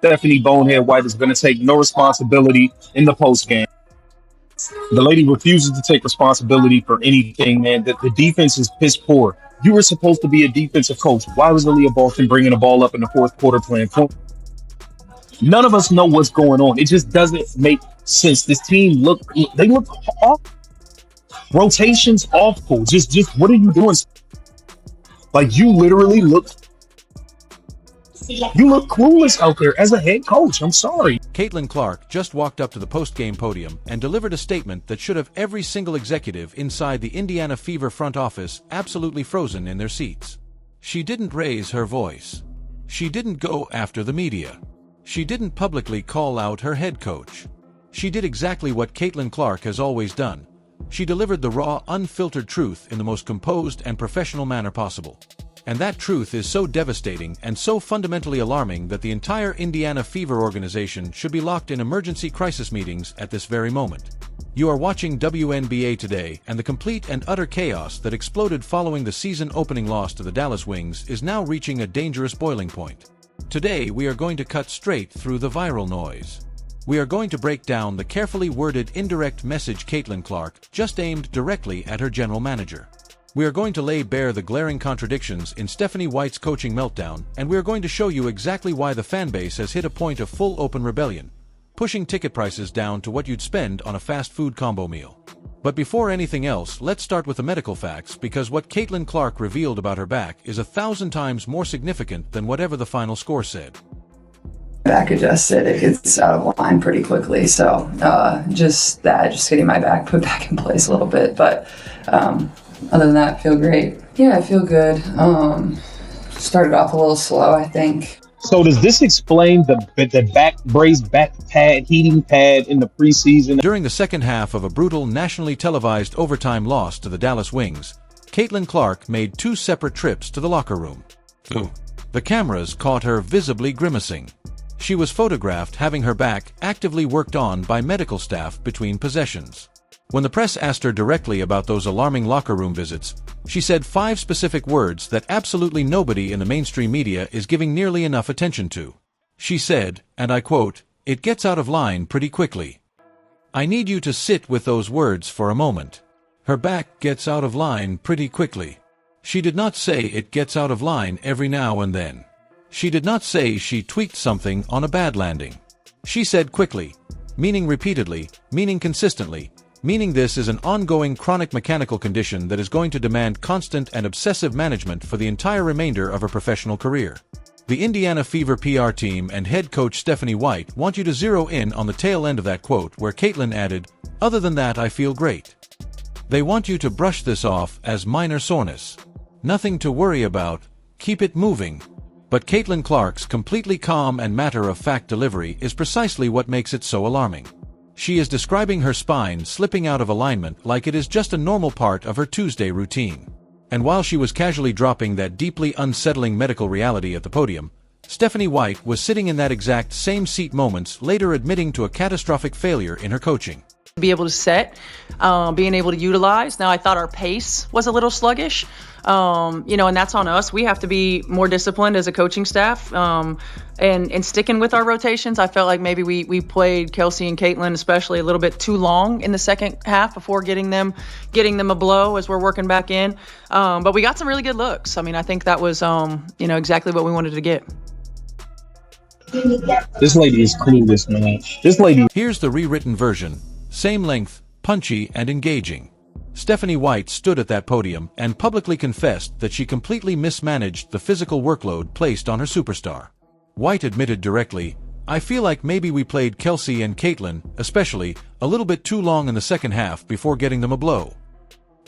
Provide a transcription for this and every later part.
Stephanie Bonehead White is going to take no responsibility in the post game. The lady refuses to take responsibility for anything, man. The defense is piss poor. You were supposed to be a defensive coach. Why was Aaliyah Boston bringing the ball up in the fourth quarter playing point? None of us know what's going on. It just doesn't make sense. This team look awful. Rotations awful. Just what are you doing? Like you literally look clueless out there as a head coach. I'm sorry. Caitlin Clark just walked up to the post-game podium and delivered a statement that should have every single executive inside the Indiana Fever front office absolutely frozen in their seats. She didn't raise her voice. She didn't go after the media. She didn't publicly call out her head coach. She did exactly what Caitlin Clark has always done. She delivered the raw, unfiltered truth in the most composed and professional manner possible. And that truth is so devastating and so fundamentally alarming that the entire Indiana Fever organization should be locked in emergency crisis meetings at this very moment. You are watching WNBA today, and the complete and utter chaos that exploded following the season opening loss to the Dallas Wings is now reaching a dangerous boiling point. Today we are going to cut straight through the viral noise. We are going to break down the carefully worded indirect message Caitlin Clark just aimed directly at her general manager. We are going to lay bare the glaring contradictions in Stephanie White's coaching meltdown, and we are going to show you exactly why the fanbase has hit a point of full open rebellion, pushing ticket prices down to what you'd spend on a fast food combo meal. But before anything else, let's start with the medical facts, because what Caitlin Clark revealed about her back is 1,000 times more significant than whatever the final score said. Back adjusted, it gets out of line pretty quickly, so just getting my back put back in place a little bit, but other than that, I feel great. Yeah, I feel good. Started off a little slow, I think. So does this explain the back brace, back pad, heating pad in the preseason? During the second half of a brutal nationally televised overtime loss to the Dallas Wings, Caitlin Clark made 2 separate trips to the locker room. The cameras caught her visibly grimacing. She was photographed having her back actively worked on by medical staff between possessions. When the press asked her directly about those alarming locker room visits, she said 5 specific words that absolutely nobody in the mainstream media is giving nearly enough attention to. She said, and I quote, "It gets out of line pretty quickly." I need you to sit with those words for a moment. Her back gets out of line pretty quickly. She did not say it gets out of line every now and then. She did not say she tweaked something on a bad landing. She said quickly, meaning repeatedly, meaning consistently, meaning this is an ongoing chronic mechanical condition that is going to demand constant and obsessive management for the entire remainder of her professional career. The Indiana Fever PR team and head coach Stephanie White want you to zero in on the tail end of that quote where Caitlin added, "Other than that, I feel great." They want you to brush this off as minor soreness. Nothing to worry about, keep it moving. But Caitlin Clark's completely calm and matter-of-fact delivery is precisely what makes it so alarming. She is describing her spine slipping out of alignment like it is just a normal part of her Tuesday routine. And while she was casually dropping that deeply unsettling medical reality at the podium, Stephanie White was sitting in that exact same seat moments later, admitting to a catastrophic failure in her coaching. Be able to set, being able to utilize. Now, I thought our pace was a little sluggish, and that's on us. We have to be more disciplined as a coaching staff, and sticking with our rotations. I felt like maybe we played Kelsey and Caitlin especially a little bit too long in the second half before getting them a blow as we're working back in. But we got some really good looks. I mean, I think that was exactly what we wanted to get. This lady is clueless, man. This lady. Here's the rewritten version. Same length, punchy, and engaging. Stephanie White stood at that podium and publicly confessed that she completely mismanaged the physical workload placed on her superstar. White admitted directly, "I feel like maybe we played Kelsey and Caitlin, especially, a little bit too long in the second half before getting them a blow."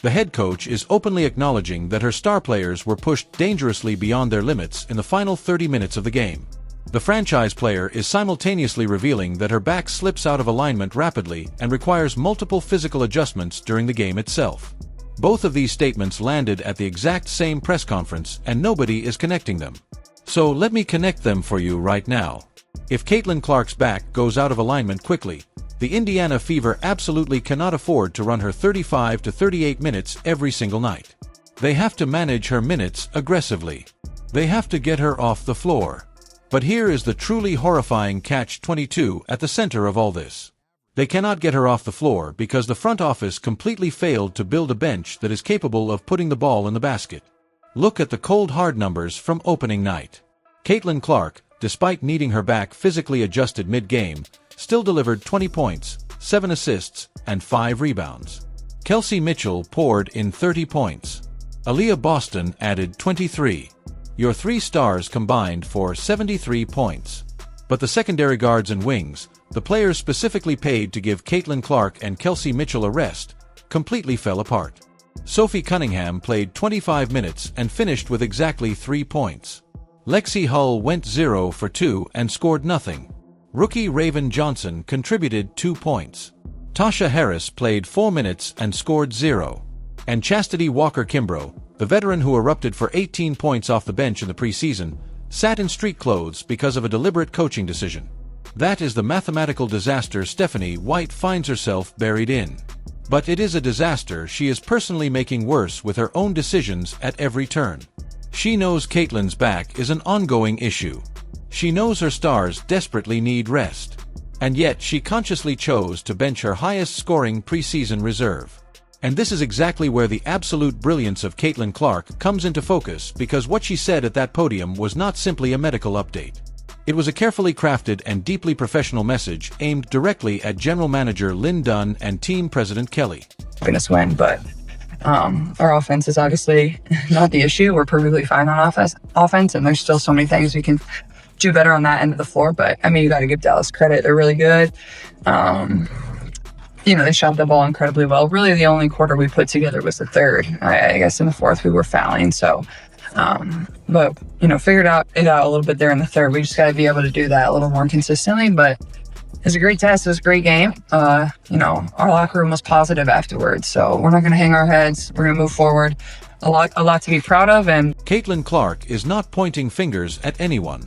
The head coach is openly acknowledging that her star players were pushed dangerously beyond their limits in the final 30 minutes of the game. The franchise player is simultaneously revealing that her back slips out of alignment rapidly and requires multiple physical adjustments during the game itself. Both of these statements landed at the exact same press conference, and nobody is connecting them. So let me connect them for you right now. If Caitlin Clark's back goes out of alignment quickly, the Indiana Fever absolutely cannot afford to run her 35 to 38 minutes every single night. They have to manage her minutes aggressively. They have to get her off the floor. But here is the truly horrifying catch-22 at the center of all this. They cannot get her off the floor because the front office completely failed to build a bench that is capable of putting the ball in the basket. Look at the cold hard numbers from opening night. Caitlin Clark, despite needing her back physically adjusted mid-game, still delivered 20 points, 7 assists, and 5 rebounds. Kelsey Mitchell poured in 30 points. Aaliyah Boston added 23. Your 3 stars combined for 73 points. But the secondary guards and wings, the players specifically paid to give Caitlin Clark and Kelsey Mitchell a rest, completely fell apart. Sophie Cunningham played 25 minutes and finished with exactly 3 points. Lexi Hull went 0 for 2 and scored nothing. Rookie Raven Johnson contributed 2 points. Tasha Harris played 4 minutes and scored 0. And Chastity Walker-Kimbrough, the veteran who erupted for 18 points off the bench in the preseason, sat in street clothes because of a deliberate coaching decision. That is the mathematical disaster Stephanie White finds herself buried in. But it is a disaster she is personally making worse with her own decisions at every turn. She knows Caitlin's back is an ongoing issue. She knows her stars desperately need rest. And yet she consciously chose to bench her highest-scoring preseason reserve. And this is exactly where the absolute brilliance of Caitlin Clark comes into focus, because what she said at that podium was not simply a medical update. It was a carefully crafted and deeply professional message aimed directly at General Manager Lynn Dunn and Team President Kelly. Going to win, but our offense is obviously not the issue. We're perfectly fine on offense, and there's still so many things we can do better on that end of the floor. But I mean, you got to give Dallas credit; they're really good. They shot the ball incredibly well. Really, the only quarter we put together was the third. I guess in the fourth we were fouling. So, but figured it out a little bit there in the third. We just got to be able to do that a little more consistently. But it's a great test. It was a great game. Our locker room was positive afterwards. So we're not going to hang our heads. We're going to move forward. A lot to be proud of. And Caitlin Clark is not pointing fingers at anyone.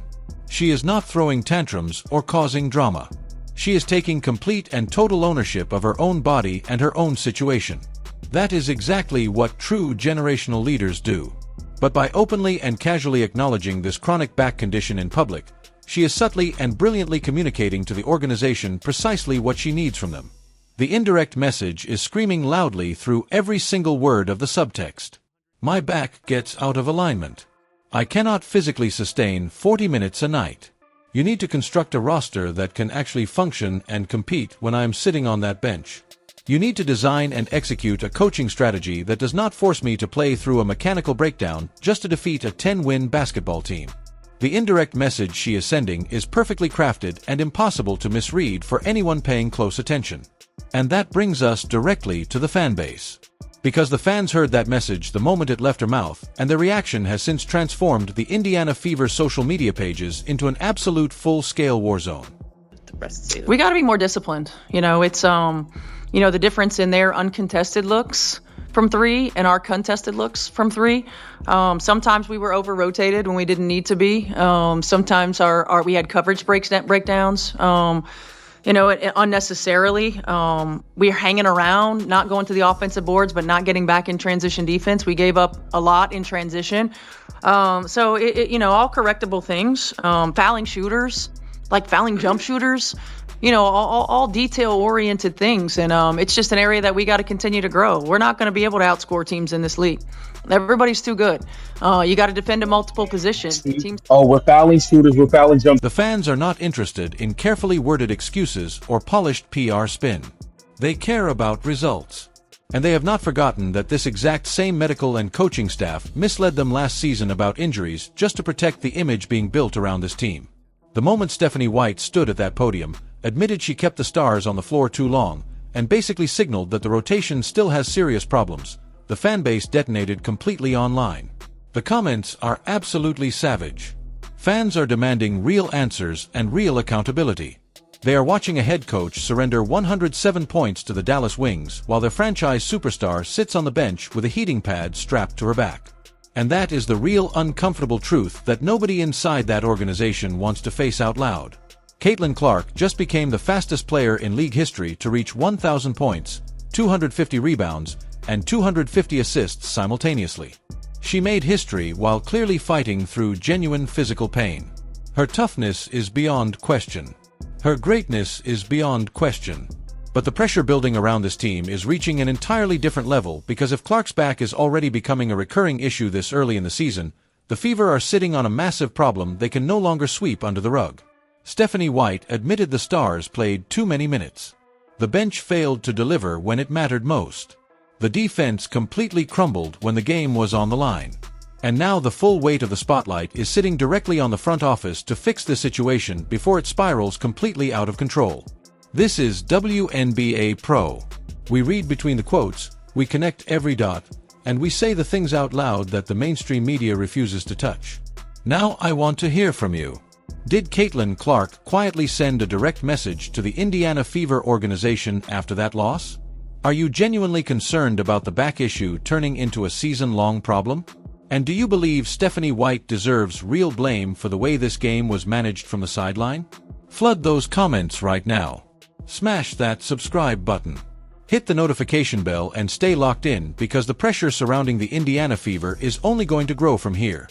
She is not throwing tantrums or causing drama. She is taking complete and total ownership of her own body and her own situation. That is exactly what true generational leaders do. But by openly and casually acknowledging this chronic back condition in public, she is subtly and brilliantly communicating to the organization precisely what she needs from them. The indirect message is screaming loudly through every single word of the subtext. My back gets out of alignment. I cannot physically sustain 40 minutes a night. You need to construct a roster that can actually function and compete when I am sitting on that bench. You need to design and execute a coaching strategy that does not force me to play through a mechanical breakdown just to defeat a 10-win basketball team. The indirect message she is sending is perfectly crafted and impossible to misread for anyone paying close attention. And that brings us directly to the fan base. Because the fans heard that message the moment it left her mouth, and their reaction has since transformed the Indiana Fever social media pages into an absolute full-scale war zone. We got to be more disciplined. It's the difference in their uncontested looks from 3 and our contested looks from 3. Sometimes we were over-rotated when we didn't need to be. Sometimes we had coverage breakdowns. Unnecessarily. We're hanging around, not going to the offensive boards, but not getting back in transition defense. We gave up a lot in transition. All correctable things. Fouling shooters, like fouling jump shooters, all detail-oriented things. And it's just an area that we got to continue to grow. We're not going to be able to outscore teams in this league. Everybody's too good. You got to defend at multiple positions. We're fouling shooters, we're fouling jump. The fans are not interested in carefully worded excuses or polished PR spin. They care about results. And they have not forgotten that this exact same medical and coaching staff misled them last season about injuries just to protect the image being built around this team. The moment Stephanie White stood at that podium, admitted she kept the stars on the floor too long, and basically signaled that the rotation still has serious problems, the fanbase detonated completely online. The comments are absolutely savage. Fans are demanding real answers and real accountability. They are watching a head coach surrender 107 points to the Dallas Wings while their franchise superstar sits on the bench with a heating pad strapped to her back. And that is the real uncomfortable truth that nobody inside that organization wants to face out loud. Caitlin Clark just became the fastest player in league history to reach 1,000 points, 250 rebounds, and 250 assists simultaneously. She made history while clearly fighting through genuine physical pain. Her toughness is beyond question. Her greatness is beyond question. But the pressure building around this team is reaching an entirely different level because if Clark's back is already becoming a recurring issue this early in the season, the Fever are sitting on a massive problem they can no longer sweep under the rug. Stephanie White admitted the Stars played too many minutes. The bench failed to deliver when it mattered most. The defense completely crumbled when the game was on the line. And now the full weight of the spotlight is sitting directly on the front office to fix the situation before it spirals completely out of control. This is WNBA Pro. We read between the quotes, we connect every dot, and we say the things out loud that the mainstream media refuses to touch. Now I want to hear from you. Did Caitlin Clark quietly send a direct message to the Indiana Fever organization after that loss? Are you genuinely concerned about the back issue turning into a season-long problem? And do you believe Stephanie White deserves real blame for the way this game was managed from the sideline? Flood those comments right now. Smash that subscribe button. Hit the notification bell and stay locked in because the pressure surrounding the Indiana Fever is only going to grow from here.